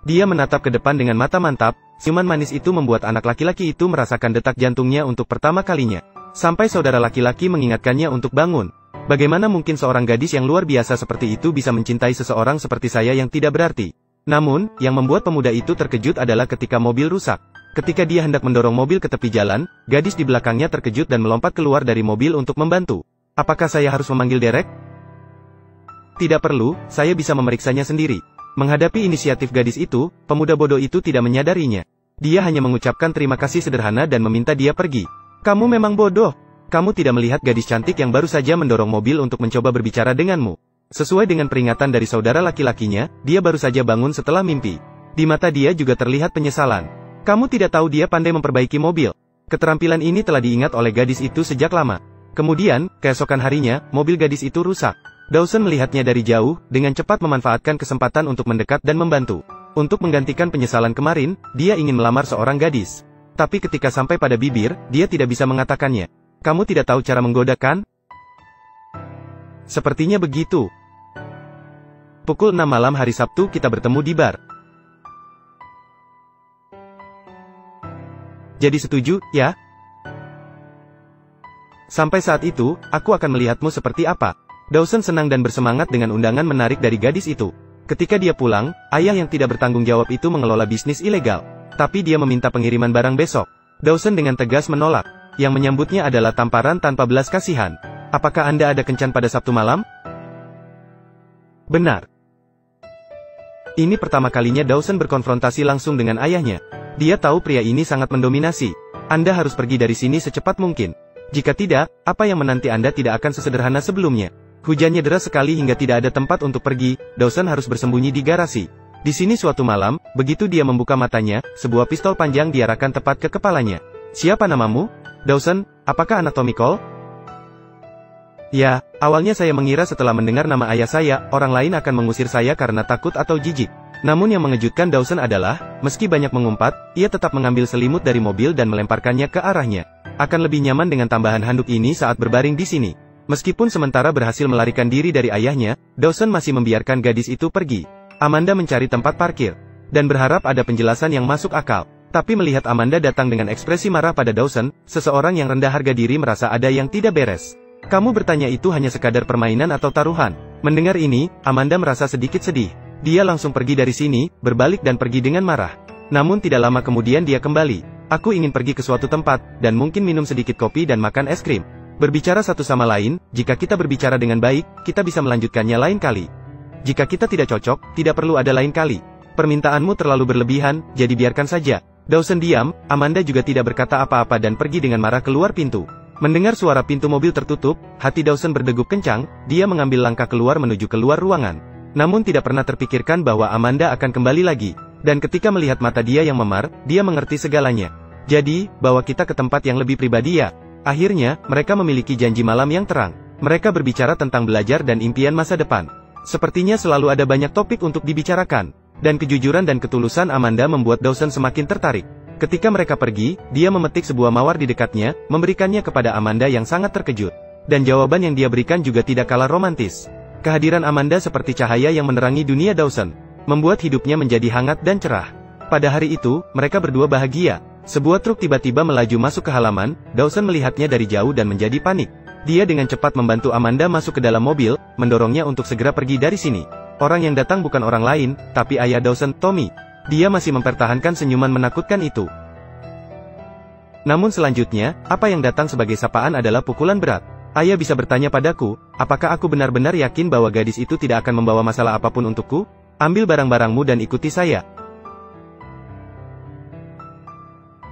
Dia menatap ke depan dengan mata mantap, senyuman manis itu membuat anak laki-laki itu merasakan detak jantungnya untuk pertama kalinya. Sampai saudara laki-laki mengingatkannya untuk bangun. Bagaimana mungkin seorang gadis yang luar biasa seperti itu bisa mencintai seseorang seperti saya yang tidak berarti? Namun, yang membuat pemuda itu terkejut adalah ketika mobil rusak. Ketika dia hendak mendorong mobil ke tepi jalan, gadis di belakangnya terkejut dan melompat keluar dari mobil untuk membantu. Apakah saya harus memanggil Derek? Tidak perlu, saya bisa memeriksanya sendiri. Menghadapi inisiatif gadis itu, pemuda bodoh itu tidak menyadarinya. Dia hanya mengucapkan terima kasih sederhana dan meminta dia pergi. Kamu memang bodoh. Kamu tidak melihat gadis cantik yang baru saja mendorong mobil untuk mencoba berbicara denganmu. Sesuai dengan peringatan dari saudara laki-lakinya, dia baru saja bangun setelah mimpi. Di mata dia juga terlihat penyesalan. Kamu tidak tahu dia pandai memperbaiki mobil. Keterampilan ini telah diingat oleh gadis itu sejak lama. Kemudian, keesokan harinya, mobil gadis itu rusak. Dawson melihatnya dari jauh, dengan cepat memanfaatkan kesempatan untuk mendekat dan membantu. Untuk menggantikan penyesalan kemarin, dia ingin melamar seorang gadis. Tapi ketika sampai pada bibir, dia tidak bisa mengatakannya. Kamu tidak tahu cara menggoda kan? Sepertinya begitu. Pukul 6 malam hari Sabtu kita bertemu di bar. Jadi setuju, ya? Sampai saat itu, aku akan melihatmu seperti apa. Dawson senang dan bersemangat dengan undangan menarik dari gadis itu. Ketika dia pulang, ayah yang tidak bertanggung jawab itu mengelola bisnis ilegal. Tapi dia meminta pengiriman barang besok. Dawson dengan tegas menolak. Yang menyambutnya adalah tamparan tanpa belas kasihan. Apakah Anda ada kencan pada Sabtu malam? Benar. Ini pertama kalinya Dawson berkonfrontasi langsung dengan ayahnya. Dia tahu pria ini sangat mendominasi. Anda harus pergi dari sini secepat mungkin. Jika tidak, apa yang menanti Anda tidak akan sesederhana sebelumnya. Hujannya deras sekali hingga tidak ada tempat untuk pergi, Dawson harus bersembunyi di garasi. Di sini suatu malam, begitu dia membuka matanya, sebuah pistol panjang diarahkan tepat ke kepalanya. Siapa namamu? Dawson, apakah anak Tommy Cole? Ya, awalnya saya mengira setelah mendengar nama ayah saya, orang lain akan mengusir saya karena takut atau jijik. Namun yang mengejutkan Dawson adalah, meski banyak mengumpat, ia tetap mengambil selimut dari mobil dan melemparkannya ke arahnya. Akan lebih nyaman dengan tambahan handuk ini saat berbaring di sini. Meskipun sementara berhasil melarikan diri dari ayahnya, Dawson masih membiarkan gadis itu pergi. Amanda mencari tempat parkir, dan berharap ada penjelasan yang masuk akal. Tapi melihat Amanda datang dengan ekspresi marah pada Dawson, seseorang yang rendah harga diri merasa ada yang tidak beres. Kamu bertanya itu hanya sekadar permainan atau taruhan? Mendengar ini, Amanda merasa sedikit sedih. Dia langsung pergi dari sini, berbalik dan pergi dengan marah. Namun tidak lama kemudian dia kembali. Aku ingin pergi ke suatu tempat, dan mungkin minum sedikit kopi dan makan es krim. Berbicara satu sama lain, jika kita berbicara dengan baik, kita bisa melanjutkannya lain kali. Jika kita tidak cocok, tidak perlu ada lain kali. Permintaanmu terlalu berlebihan, jadi biarkan saja. Dawson diam, Amanda juga tidak berkata apa-apa dan pergi dengan marah keluar pintu. Mendengar suara pintu mobil tertutup, hati Dawson berdegup kencang, dia mengambil langkah keluar menuju keluar ruangan. Namun tidak pernah terpikirkan bahwa Amanda akan kembali lagi. Dan ketika melihat mata dia yang memar, dia mengerti segalanya. Jadi, bawa kita ke tempat yang lebih pribadi ya. Akhirnya, mereka memiliki janji malam yang terang. Mereka berbicara tentang belajar dan impian masa depan. Sepertinya selalu ada banyak topik untuk dibicarakan. Dan kejujuran dan ketulusan Amanda membuat Dawson semakin tertarik. Ketika mereka pergi, dia memetik sebuah mawar di dekatnya, memberikannya kepada Amanda yang sangat terkejut. Dan jawaban yang dia berikan juga tidak kalah romantis. Kehadiran Amanda seperti cahaya yang menerangi dunia Dawson, membuat hidupnya menjadi hangat dan cerah. Pada hari itu, mereka berdua bahagia. Sebuah truk tiba-tiba melaju masuk ke halaman, Dawson melihatnya dari jauh dan menjadi panik. Dia dengan cepat membantu Amanda masuk ke dalam mobil, mendorongnya untuk segera pergi dari sini. Orang yang datang bukan orang lain, tapi ayah Dawson, Tommy. Dia masih mempertahankan senyuman menakutkan itu. Namun selanjutnya, apa yang datang sebagai sapaan adalah pukulan berat. Ayah bisa bertanya padaku, apakah aku benar-benar yakin bahwa gadis itu tidak akan membawa masalah apapun untukku? Ambil barang-barangmu dan ikuti saya.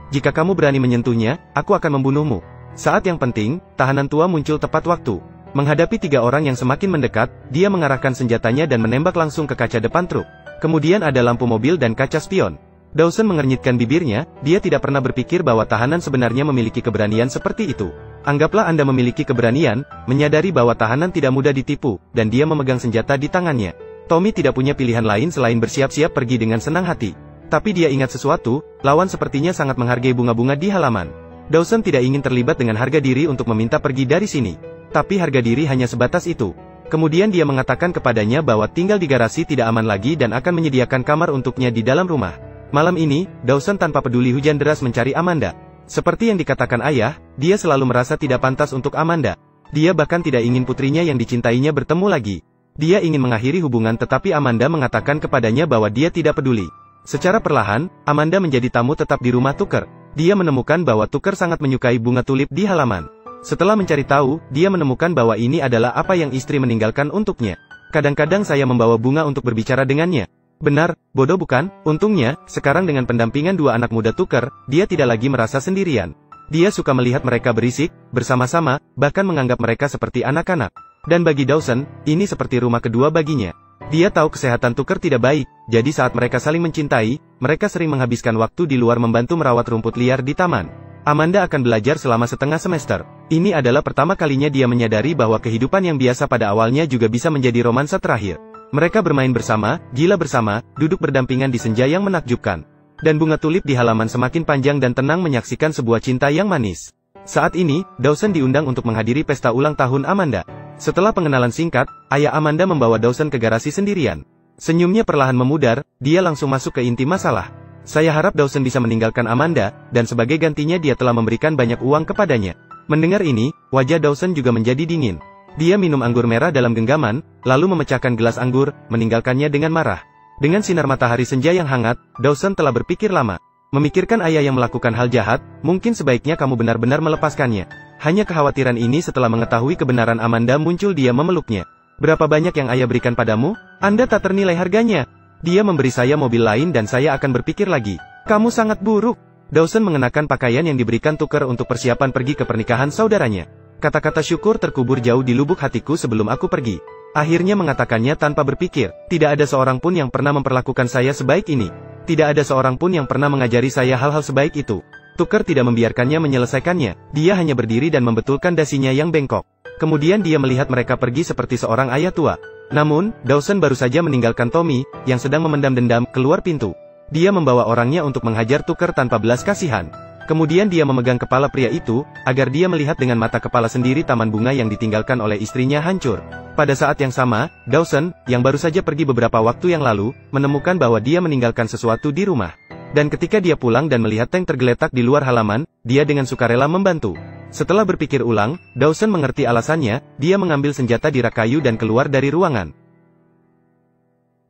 Jika kamu berani menyentuhnya, aku akan membunuhmu. Saat yang penting, tahanan tua muncul tepat waktu. Menghadapi 3 orang yang semakin mendekat, dia mengarahkan senjatanya dan menembak langsung ke kaca depan truk. Kemudian ada lampu mobil dan kaca spion. Dawson mengernyitkan bibirnya, dia tidak pernah berpikir bahwa tahanan sebenarnya memiliki keberanian seperti itu. Anggaplah Anda memiliki keberanian, menyadari bahwa tahanan tidak mudah ditipu, dan dia memegang senjata di tangannya. Tommy tidak punya pilihan lain selain bersiap-siap pergi dengan senang hati. Tapi dia ingat sesuatu, lawan sepertinya sangat menghargai bunga-bunga di halaman. Dawson tidak ingin terlibat dengan harga diri untuk meminta pergi dari sini. Tapi harga diri hanya sebatas itu. Kemudian dia mengatakan kepadanya bahwa tinggal di garasi tidak aman lagi dan akan menyediakan kamar untuknya di dalam rumah. Malam ini, Dawson tanpa peduli hujan deras mencari Amanda. Seperti yang dikatakan ayah, dia selalu merasa tidak pantas untuk Amanda. Dia bahkan tidak ingin putrinya yang dicintainya bertemu lagi. Dia ingin mengakhiri hubungan tetapi Amanda mengatakan kepadanya bahwa dia tidak peduli. Secara perlahan, Amanda menjadi tamu tetap di rumah Tucker. Dia menemukan bahwa Tucker sangat menyukai bunga tulip di halaman. Setelah mencari tahu, dia menemukan bahwa ini adalah apa yang istri meninggalkan untuknya. Kadang-kadang saya membawa bunga untuk berbicara dengannya. Benar, bodoh bukan? Untungnya, sekarang dengan pendampingan dua anak muda Tucker, dia tidak lagi merasa sendirian. Dia suka melihat mereka berisik, bersama-sama, bahkan menganggap mereka seperti anak-anak. Dan bagi Dawson, ini seperti rumah kedua baginya. Dia tahu kesehatan Tucker tidak baik, jadi saat mereka saling mencintai, mereka sering menghabiskan waktu di luar membantu merawat rumput liar di taman. Amanda akan belajar selama setengah semester. Ini adalah pertama kalinya dia menyadari bahwa kehidupan yang biasa pada awalnya juga bisa menjadi romansa terakhir. Mereka bermain bersama, gila bersama, duduk berdampingan di senja yang menakjubkan. Dan bunga tulip di halaman semakin panjang dan tenang menyaksikan sebuah cinta yang manis. Saat ini, Dawson diundang untuk menghadiri pesta ulang tahun Amanda. Setelah pengenalan singkat, ayah Amanda membawa Dawson ke garasi sendirian. Senyumnya perlahan memudar, dia langsung masuk ke inti masalah. Saya harap Dawson bisa meninggalkan Amanda, dan sebagai gantinya dia telah memberikan banyak uang kepadanya. Mendengar ini, wajah Dawson juga menjadi dingin. Dia minum anggur merah dalam genggaman, lalu memecahkan gelas anggur, meninggalkannya dengan marah. Dengan sinar matahari senja yang hangat, Dawson telah berpikir lama. Memikirkan ayah yang melakukan hal jahat, mungkin sebaiknya kamu benar-benar melepaskannya. Hanya kekhawatiran ini setelah mengetahui kebenaran Amanda muncul dia memeluknya. Berapa banyak yang ayah berikan padamu? Anda tak ternilai harganya. Dia memberi saya mobil lain dan saya akan berpikir lagi. Kamu sangat buruk. Dawson mengenakan pakaian yang diberikan Tucker untuk persiapan pergi ke pernikahan saudaranya. Kata-kata syukur terkubur jauh di lubuk hatiku sebelum aku pergi. Akhirnya mengatakannya tanpa berpikir, tidak ada seorang pun yang pernah memperlakukan saya sebaik ini. Tidak ada seorang pun yang pernah mengajari saya hal-hal sebaik itu. Tucker tidak membiarkannya menyelesaikannya. Dia hanya berdiri dan membetulkan dasinya yang bengkok. Kemudian dia melihat mereka pergi seperti seorang ayah tua. Namun, Dawson baru saja meninggalkan Tommy, yang sedang memendam dendam, keluar pintu. Dia membawa orangnya untuk menghajar Tucker tanpa belas kasihan. Kemudian dia memegang kepala pria itu, agar dia melihat dengan mata kepala sendiri taman bunga yang ditinggalkan oleh istrinya hancur. Pada saat yang sama, Dawson, yang baru saja pergi beberapa waktu yang lalu, menemukan bahwa dia meninggalkan sesuatu di rumah. Dan ketika dia pulang dan melihat tank tergeletak di luar halaman, dia dengan sukarela membantu. Setelah berpikir ulang, Dawson mengerti alasannya, dia mengambil senjata di rak kayu dan keluar dari ruangan.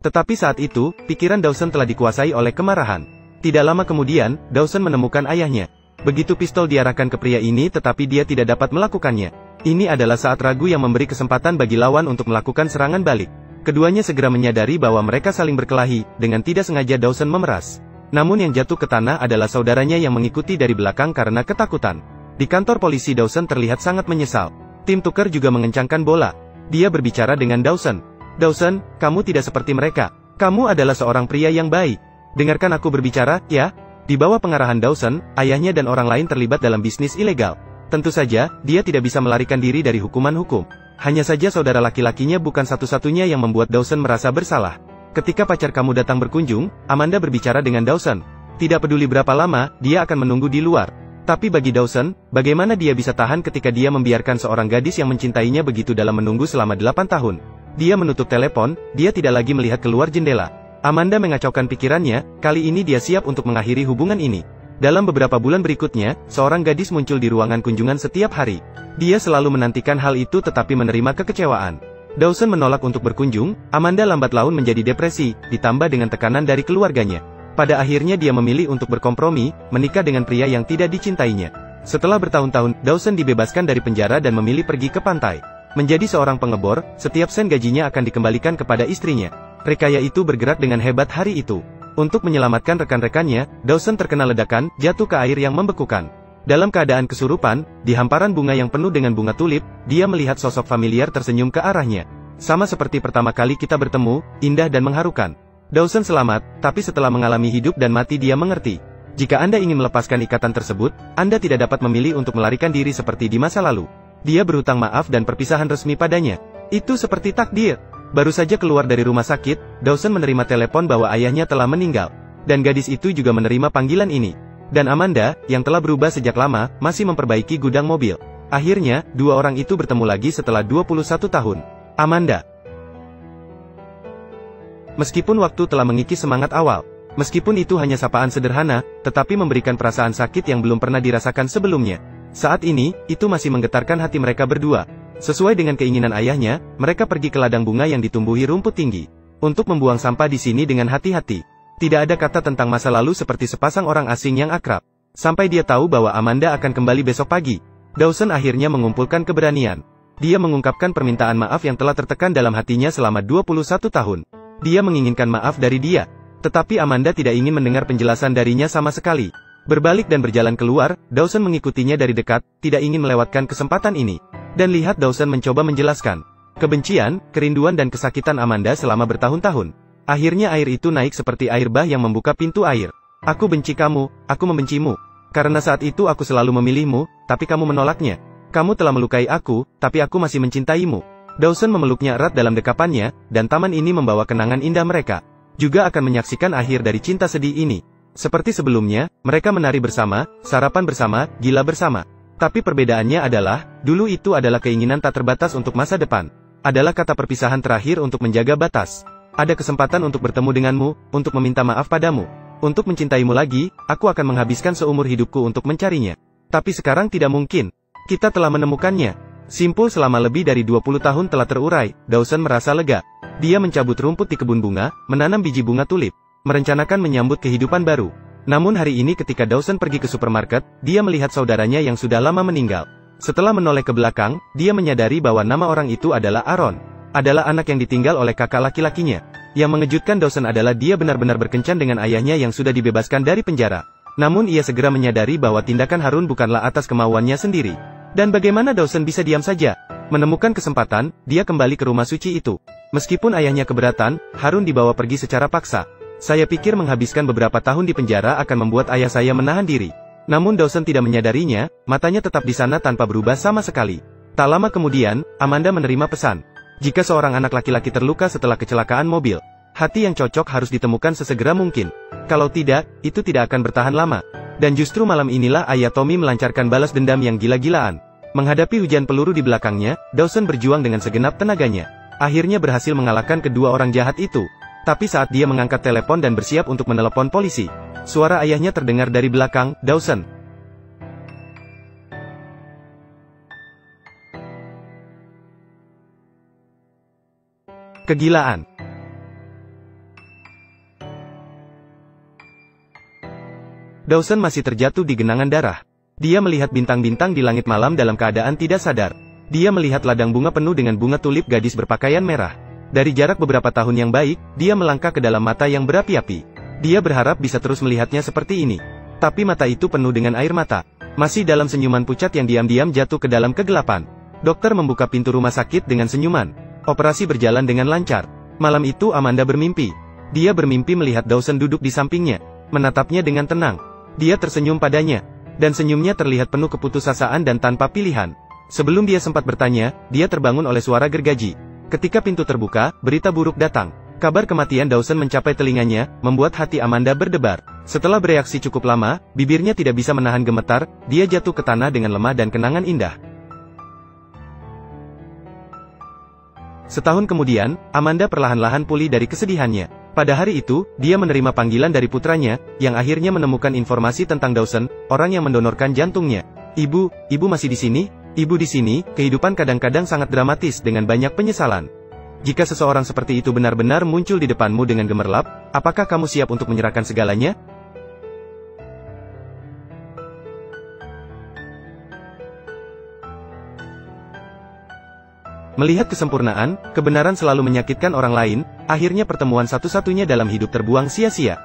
Tetapi saat itu, pikiran Dawson telah dikuasai oleh kemarahan. Tidak lama kemudian, Dawson menemukan ayahnya. Begitu pistol diarahkan ke pria ini tetapi dia tidak dapat melakukannya. Ini adalah saat ragu yang memberi kesempatan bagi lawan untuk melakukan serangan balik. Keduanya segera menyadari bahwa mereka saling berkelahi, dengan tidak sengaja Dawson memeras. Namun yang jatuh ke tanah adalah saudaranya yang mengikuti dari belakang karena ketakutan. Di kantor polisi Dawson terlihat sangat menyesal. Tim Tucker juga mengencangkan bola. Dia berbicara dengan Dawson. Dawson, kamu tidak seperti mereka. Kamu adalah seorang pria yang baik. Dengarkan aku berbicara, ya? Di bawah pengarahan Dawson, ayahnya dan orang lain terlibat dalam bisnis ilegal. Tentu saja, dia tidak bisa melarikan diri dari hukuman hukum. Hanya saja saudara laki-lakinya bukan satu-satunya yang membuat Dawson merasa bersalah. Ketika pacar kamu datang berkunjung, Amanda berbicara dengan Dawson. Tidak peduli berapa lama, dia akan menunggu di luar. Tapi bagi Dawson, bagaimana dia bisa tahan ketika dia membiarkan seorang gadis yang mencintainya begitu dalam menunggu selama 8 tahun? Dia menutup telepon, dia tidak lagi melihat keluar jendela. Amanda mengacaukan pikirannya, kali ini dia siap untuk mengakhiri hubungan ini. Dalam beberapa bulan berikutnya, seorang gadis muncul di ruangan kunjungan setiap hari. Dia selalu menantikan hal itu tetapi menerima kekecewaan. Dawson menolak untuk berkunjung, Amanda lambat laun menjadi depresi, ditambah dengan tekanan dari keluarganya. Pada akhirnya dia memilih untuk berkompromi, menikah dengan pria yang tidak dicintainya. Setelah bertahun-tahun, Dawson dibebaskan dari penjara dan memilih pergi ke pantai. Menjadi seorang pengebor, setiap sen gajinya akan dikembalikan kepada istrinya. Rekaya itu bergerak dengan hebat hari itu. Untuk menyelamatkan rekan-rekannya, Dawson terkena ledakan, jatuh ke air yang membekukan. Dalam keadaan kesurupan, di hamparan bunga yang penuh dengan bunga tulip, dia melihat sosok familiar tersenyum ke arahnya. Sama seperti pertama kali kita bertemu, indah dan mengharukan. Dawson selamat, tapi setelah mengalami hidup dan mati dia mengerti. Jika Anda ingin melepaskan ikatan tersebut, Anda tidak dapat memilih untuk melarikan diri seperti di masa lalu. Dia berhutang maaf dan perpisahan resmi padanya. Itu seperti takdir. Baru saja keluar dari rumah sakit, Dawson menerima telepon bahwa ayahnya telah meninggal. Dan gadis itu juga menerima panggilan ini. Dan Amanda, yang telah berubah sejak lama, masih memperbaiki gudang mobil. Akhirnya, dua orang itu bertemu lagi setelah 21 tahun. Amanda. Meskipun waktu telah mengikis semangat awal, meskipun itu hanya sapaan sederhana, tetapi memberikan perasaan sakit yang belum pernah dirasakan sebelumnya. Saat ini, itu masih menggetarkan hati mereka berdua. Sesuai dengan keinginan ayahnya, mereka pergi ke ladang bunga yang ditumbuhi rumput tinggi. Untuk membuang sampah di sini dengan hati-hati. Tidak ada kata tentang masa lalu seperti sepasang orang asing yang akrab. Sampai dia tahu bahwa Amanda akan kembali besok pagi. Dawson akhirnya mengumpulkan keberanian. Dia mengungkapkan permintaan maaf yang telah tertekan dalam hatinya selama 21 tahun. Dia menginginkan maaf dari dia. Tetapi Amanda tidak ingin mendengar penjelasan darinya sama sekali. Berbalik dan berjalan keluar, Dawson mengikutinya dari dekat, tidak ingin melewatkan kesempatan ini. Dan lihat Dawson mencoba menjelaskan. Kebencian, kerinduan dan kesakitan Amanda selama bertahun-tahun. Akhirnya air itu naik seperti air bah yang membuka pintu air. Aku benci kamu, aku membencimu. Karena saat itu aku selalu memilihmu, tapi kamu menolaknya. Kamu telah melukai aku, tapi aku masih mencintaimu. Dawson memeluknya erat dalam dekapannya, dan taman ini membawa kenangan indah mereka. Juga akan menyaksikan akhir dari cinta sedih ini. Seperti sebelumnya, mereka menari bersama, sarapan bersama, gila bersama. Tapi perbedaannya adalah, dulu itu adalah keinginan tak terbatas untuk masa depan. Adalah kata perpisahan terakhir untuk menjaga batas. Ada kesempatan untuk bertemu denganmu, untuk meminta maaf padamu. Untuk mencintaimu lagi, aku akan menghabiskan seumur hidupku untuk mencarinya. Tapi sekarang tidak mungkin. Kita telah menemukannya. Simpul selama lebih dari 20 tahun telah terurai, Dawson merasa lega. Dia mencabut rumput di kebun bunga, menanam biji bunga tulip, merencanakan menyambut kehidupan baru. Namun hari ini ketika Dawson pergi ke supermarket, dia melihat saudaranya yang sudah lama meninggal. Setelah menoleh ke belakang, dia menyadari bahwa nama orang itu adalah Aaron. Adalah anak yang ditinggal oleh kakak laki-lakinya. Yang mengejutkan Dawson adalah dia benar-benar berkencan dengan ayahnya yang sudah dibebaskan dari penjara. Namun ia segera menyadari bahwa tindakan Harun bukanlah atas kemauannya sendiri. Dan bagaimana Dawson bisa diam saja? Menemukan kesempatan, dia kembali ke rumah suci itu. Meskipun ayahnya keberatan, Harun dibawa pergi secara paksa. Saya pikir menghabiskan beberapa tahun di penjara akan membuat ayah saya menahan diri. Namun Dawson tidak menyadarinya, matanya tetap di sana tanpa berubah sama sekali. Tak lama kemudian, Amanda menerima pesan. Jika seorang anak laki-laki terluka setelah kecelakaan mobil, hati yang cocok harus ditemukan sesegera mungkin. Kalau tidak, itu tidak akan bertahan lama. Dan justru malam inilah ayah Tommy melancarkan balas dendam yang gila-gilaan. Menghadapi hujan peluru di belakangnya, Dawson berjuang dengan segenap tenaganya. Akhirnya berhasil mengalahkan kedua orang jahat itu. Tapi saat dia mengangkat telepon dan bersiap untuk menelepon polisi, suara ayahnya terdengar dari belakang. Dawson. Kegilaan. Dawson masih terjatuh di genangan darah. Dia melihat bintang-bintang di langit malam dalam keadaan tidak sadar. Dia melihat ladang bunga penuh dengan bunga tulip gadis berpakaian merah. Dari jarak beberapa tahun yang baik, dia melangkah ke dalam mata yang berapi-api. Dia berharap bisa terus melihatnya seperti ini. Tapi mata itu penuh dengan air mata. Masih dalam senyuman pucat yang diam-diam jatuh ke dalam kegelapan. Dokter membuka pintu rumah sakit dengan senyuman. Operasi berjalan dengan lancar. Malam itu Amanda bermimpi. Dia bermimpi melihat Dawson duduk di sampingnya, menatapnya dengan tenang. Dia tersenyum padanya, dan senyumnya terlihat penuh keputusasaan dan tanpa pilihan. Sebelum dia sempat bertanya, dia terbangun oleh suara gergaji. Ketika pintu terbuka, berita buruk datang. Kabar kematian Dawson mencapai telinganya, membuat hati Amanda berdebar. Setelah bereaksi cukup lama, bibirnya tidak bisa menahan gemetar, dia jatuh ke tanah dengan lemah dan kenangan indah. Setahun kemudian, Amanda perlahan-lahan pulih dari kesedihannya. Pada hari itu, dia menerima panggilan dari putranya, yang akhirnya menemukan informasi tentang Dawson, orang yang mendonorkan jantungnya. Ibu masih di sini? Ibu di sini, kehidupan kadang-kadang sangat dramatis dengan banyak penyesalan. Jika seseorang seperti itu benar-benar muncul di depanmu dengan gemerlap, apakah kamu siap untuk menyerahkan segalanya? Melihat kesempurnaan, kebenaran selalu menyakitkan orang lain, akhirnya pertemuan satu-satunya dalam hidup terbuang sia-sia.